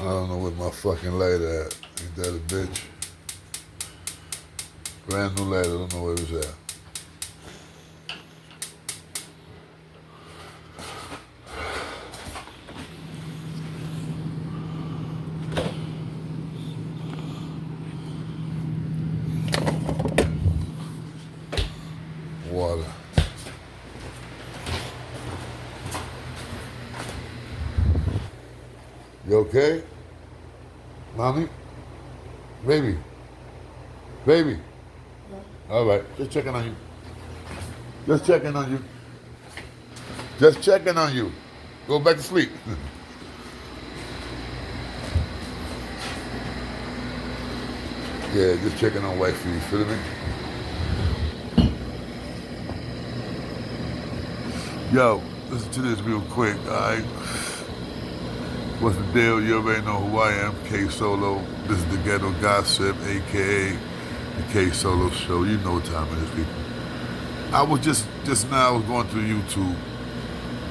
I don't know where my fucking lighter at. Ain't that a bitch? Brand new lighter, I don't know where it was at. Water. You okay? Mommy? Baby? Baby? Yeah. All right, just checking on you. Just checking on you. Just checking on you. Go back to sleep. Yeah, just checking on wifey, you feel me? Yo, listen to this real quick, alright? What's the deal? You already know who I am, K.Solo. This is the Ghetto Gossip, aka the K.Solo Show. You know what time it is, people. I was just now I was going through YouTube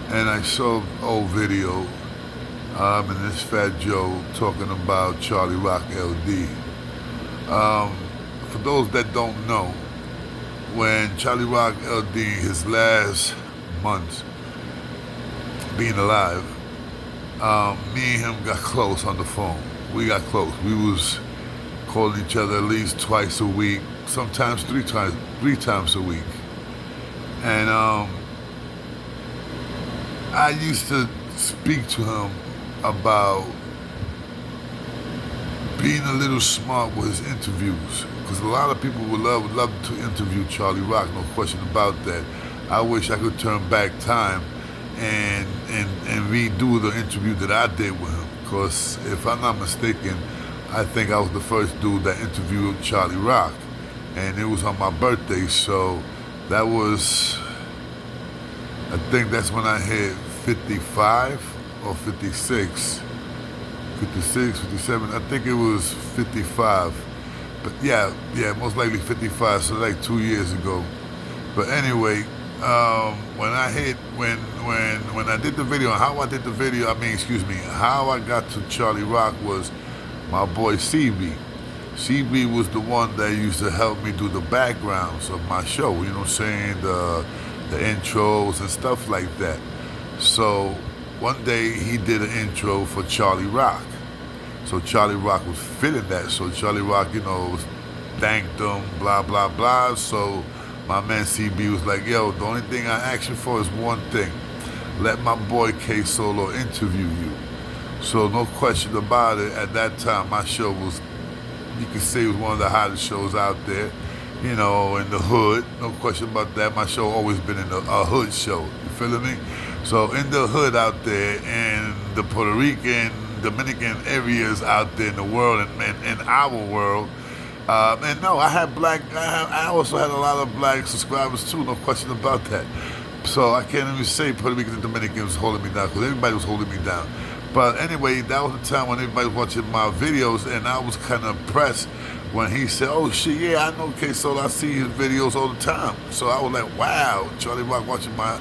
and I saw an old video and this Fat Joe talking about Charlie Rock LD. For those that don't know, when Charlie Rock LD, his last months being alive, me and him got close on the phone. We got close. We was calling each other at least twice a week, sometimes three times a week. And I used to speak to him about being a little smart with his interviews, because a lot of people would love to interview Charlie Rock, no question about that. I wish I could turn back time and redo the interview that I did with him, because if I'm not mistaken, I think I was the first dude that interviewed Charlie Rock, and it was on my birthday, so that was, I think that's when I hit 55 or 56, 57, I think it was 55, but yeah, most likely 55, so like 2 years ago. But anyway, when I did the video, how I got to Charlie Rock was my boy CB. CB was the one that used to help me do the backgrounds of my show, you know what I'm saying, the intros and stuff like that. So one day he did an intro for Charlie Rock. So Charlie Rock was feeling that. So Charlie Rock, thanked him, blah, blah, blah. So my man CB was like, yo, the only thing I ask you for is one thing. Let my boy K.Solo interview you. So no question about it, at that time my show was, you can say it was one of the hottest shows out there, in the hood. No question about that. My show always been a hood show. You feeling me? So in the hood out there, and the Puerto Rican, Dominican areas out there in the world, and in our world. And no, I also had a lot of black subscribers too, no question about that. So I can't even say Puerto Ricans and Dominicans was holding me down, because everybody was holding me down. But anyway, that was the time when everybody was watching my videos, and I was kind of impressed when he said, oh shit, yeah, I know K.Solo, I see his videos all the time. So I was like, wow, Charlie Rock watching my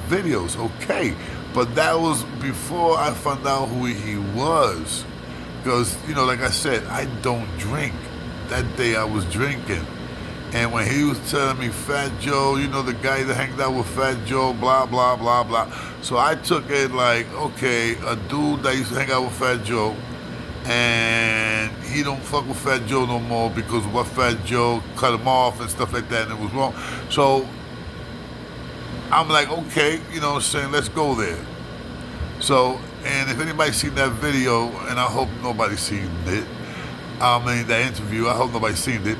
videos, okay. But that was before I found out who he was. Because, like I said, I don't drink. That day I was drinking. And when he was telling me Fat Joe, the guy that hanged out with Fat Joe, blah, blah, blah, blah. So I took it like, okay, a dude that used to hang out with Fat Joe, and he don't fuck with Fat Joe no more because what Fat Joe cut him off and stuff like that, and it was wrong. So I'm like, okay, let's go there. So, and if anybody's seen that video, and I hope nobody's seen it, that interview, I hope nobody's seen it,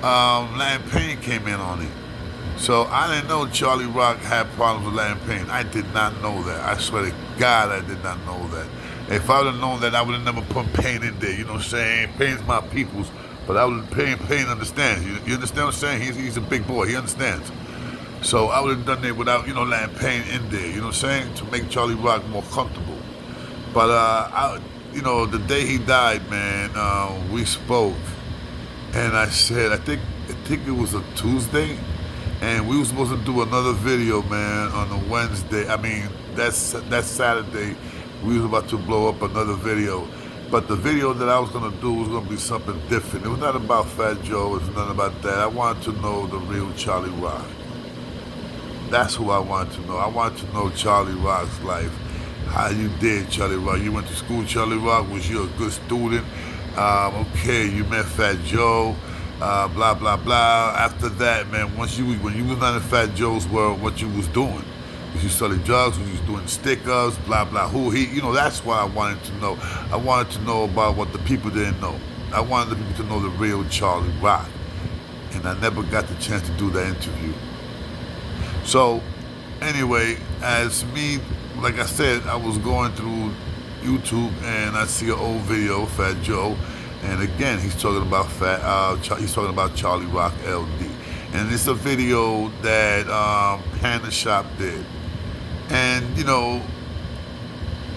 Latin Pain came in on it. So I didn't know Charlie Rock had problems with Latin Pain. I did not know that. I swear to God, I did not know that. If I would have known that, I would have never put Pain in there. You know what I'm saying? Pain's my people's, but I would Pain understands. You understand what I'm saying? He's a big boy. He understands. So I would have done it without, Latin Pain in there. You know what I'm saying? To make Charlie Rock more comfortable. But the day he died, man, we spoke, and I said, I think it was a Tuesday, and we were supposed to do another video, man, on a Wednesday. I mean, that Saturday, we was about to blow up another video, But the video that I was gonna do was gonna be something different. It was not about Fat Joe, it was nothing about that. I wanted to know the real Charlie Rock. That's who I wanted to know. I wanted to know Charlie Rock's life. How you did, Charlie Rock. You went to school, Charlie Rock. Was you a good student? Okay, you met Fat Joe, blah, blah, blah. After that, man, when you was not in Fat Joe's world, what you was doing? Was you selling drugs? Was you doing stickers? Blah, blah, who he? That's what I wanted to know. I wanted to know about what the people didn't know. I wanted the people to know the real Charlie Rock. And I never got the chance to do that interview. So, anyway, like I said, I was going through YouTube and I see an old video, Fat Joe, and again he's talking about Charlie Rock LD, and it's a video that Panda Shop did, and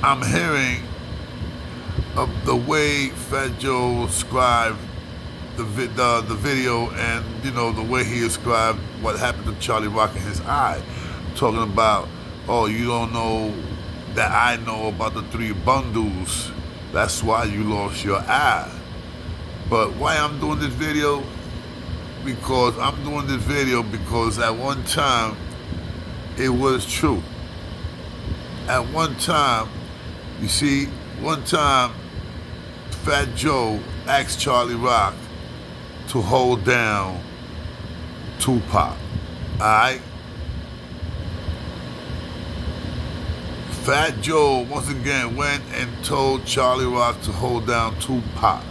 I'm hearing of the way Fat Joe described the video, and the way he described what happened to Charlie Rock in his eye, talking about, oh, you don't know that I know about the 3 bundles. That's why you lost your eye. But why I'm doing this video? Because at one time, it was true. At one time, Fat Joe asked Charlie Rock to hold down Tupac. Alright? Fat Joe once again went and told Charlie Rock to hold down Tupac.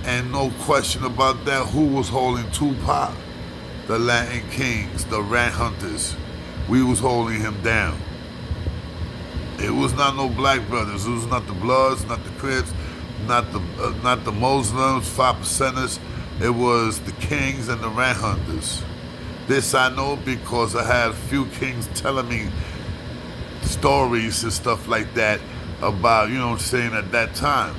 And no question about that, who was holding Tupac? The Latin Kings, the Rat Hunters. We was holding him down. It was not no black brothers. It was not the Bloods, not the Crips, not the Muslims, 5%ers. It was the Kings and the Rat Hunters. This I know because I had a few kings telling me stories and stuff like that about, at that time.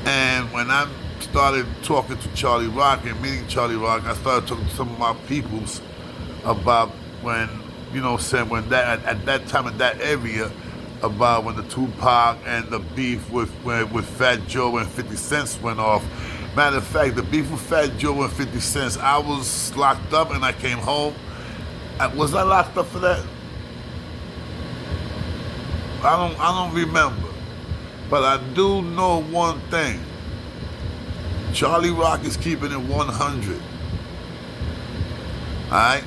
And when I started talking to Charlie Rock and meeting Charlie Rock, I started talking to some of my peoples about when, when at that time in that area, about when the Tupac and the beef with Fat Joe and 50 Cent went off. Matter of fact, the beef with Fat Joe and 50 Cent, I was locked up and I came home. Was I locked up for that? I don't remember. But I do know one thing. Charlie Rock is keeping it 100. Alright?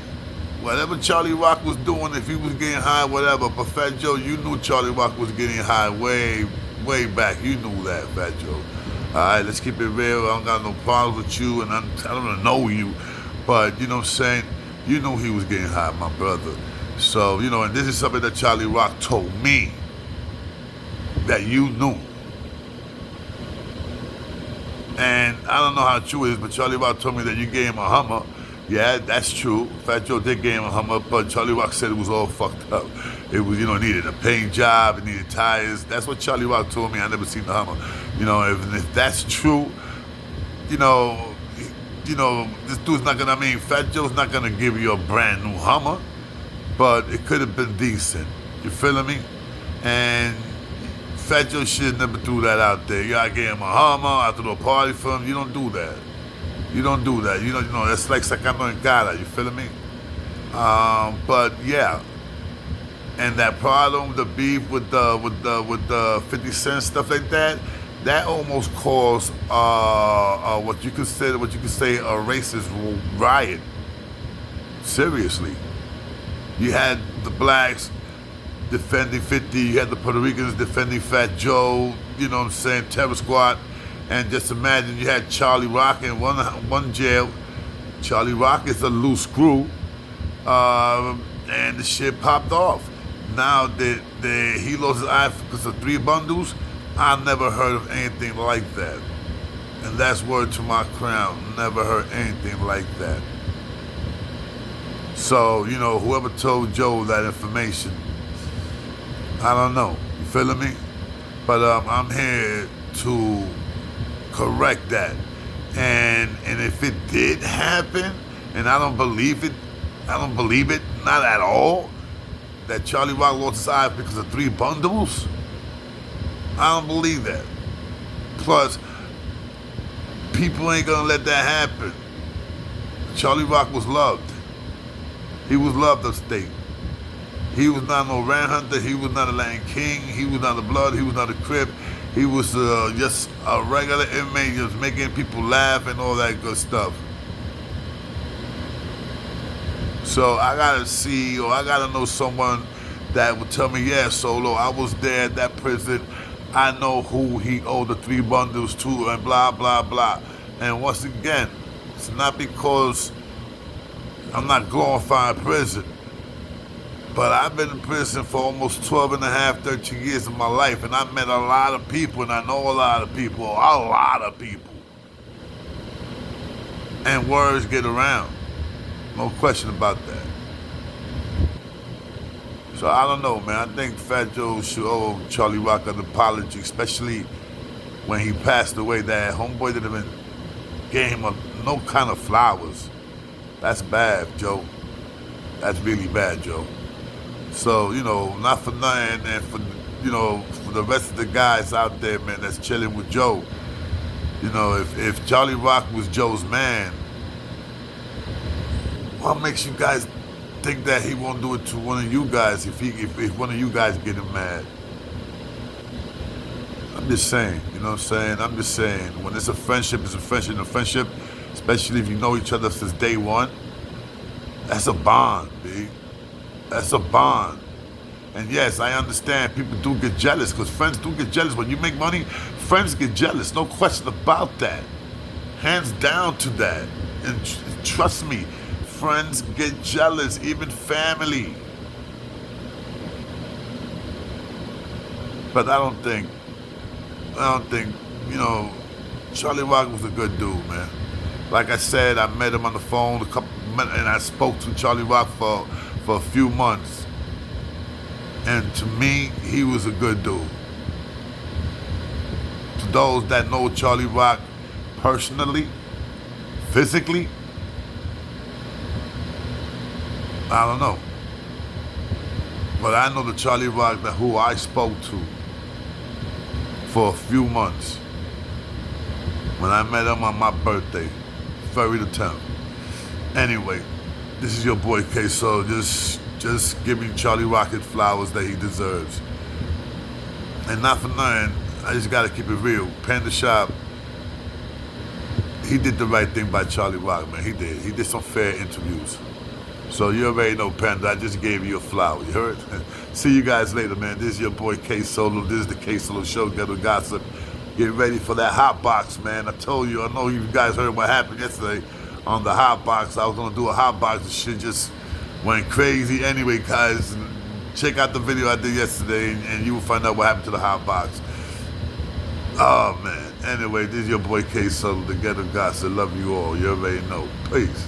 Whatever Charlie Rock was doing, if he was getting high, whatever. But Fat Joe, you knew Charlie Rock was getting high way, way back. You knew that, Fat Joe. Alright, let's keep it real. I don't got no problems with you, and I don't know you. But, you know what I'm saying? You knew he was getting high, my brother. So, and this is something that Charlie Rock told me that you knew. And I don't know how true it is, but Charlie Rock told me that you gave him a Hummer. Yeah, that's true. Fat Joe did give him a Hummer, but Charlie Rock said it was all fucked up. It was, it needed a paint job, it needed tires. That's what Charlie Rock told me. I never seen the Hummer. If that's true, this dude's not gonna, Fat Joe's not gonna give you a brand new Hummer, but it could have been decent. You feeling me? And Fat Joe shit never threw that out there. Yeah, I gave him a Hummer, I threw a party for him. You don't do that. You don't do that. That's like sacando en cara. You feeling me? But yeah. And that problem, the beef with the 50 Cent stuff like that, that almost caused what you could say a racist riot. Seriously. You had the blacks defending 50, you had the Puerto Ricans defending Fat Joe, Terror Squad. And just imagine you had Charlie Rock in one jail. Charlie Rock is a loose screw. And the shit popped off. Now he lost his eye because of 3 bundles. I never heard of anything like that. And that's word to my crown. Never heard anything like that. So, whoever told Joe that information, I don't know. You feeling me? But I'm here to correct that. And if it did happen, and I don't believe it, not at all, that Charlie Rock lost his eye because of 3 bundles, I don't believe that. Plus, people ain't gonna let that happen. Charlie Rock was loved. He was loved upstate. He was not no rat hunter. He was not a Latin king. He was not a blood. He was not a crip. He was just a regular inmate, just making people laugh and all that good stuff. So I gotta see, or I gotta know someone that would tell me, yeah, Solo, I was there at that prison. I know who he owed the 3 bundles to, and blah blah blah. And once again, it's not because I'm not glorifying prison. But I've been in prison for almost 12 and a half, 13 years of my life, and I met a lot of people, and I know a lot of people, a lot of people. And words get around. No question about that. So I don't know, man. I think Fat Joe should owe Charlie Rock an apology, especially when he passed away. That homeboy didn't even give him no kind of flowers. That's bad, Joe. That's really bad, Joe. So, not for nothing, and for the rest of the guys out there, man, that's chilling with Joe. If Charlie Rock was Joe's man, what makes you guys think that he won't do it to one of you guys if one of you guys get him mad? I'm just saying, you know what I'm saying? I'm just saying, when it's a friendship, it's a friendship, and a friendship, especially if you know each other since day one, that's a bond, B. That's a bond. And yes, I understand people do get jealous, because friends do get jealous. When you make money, friends get jealous. No question about that. Hands down to that. And trust me, friends get jealous, even family. But I don't think, Charlie Rock was a good dude, man. Like I said, I met him on the phone and I spoke to Charlie Rock for a few months. And to me, he was a good dude. To those that know Charlie Rock personally, physically, I don't know. But I know the Charlie Rock who I spoke to for a few months when I met him on my birthday, February the 10th. Anyway, this is your boy k.solo. Just giving Charlie Rock his flowers that he deserves. And not for nothing, I just gotta keep it real. Panda Shop, he did the right thing by Charlie Rock, man. He did. He did some fair interviews. So you already know, Panda, I just gave you a flower. You heard? See you guys later, man. This is your boy k.solo. This is the k.solo Show, Ghetto Gossip. Get ready for that hot box, man. I told you, I know you guys heard what happened yesterday on the hot box. I was gonna do a hot box, and shit just went crazy. Anyway, guys, check out the video I did yesterday, and you will find out what happened to the hot box. Oh, man. Anyway, this is your boy k.solo, the Ghetto Gossip. Love you all. You already know. Peace.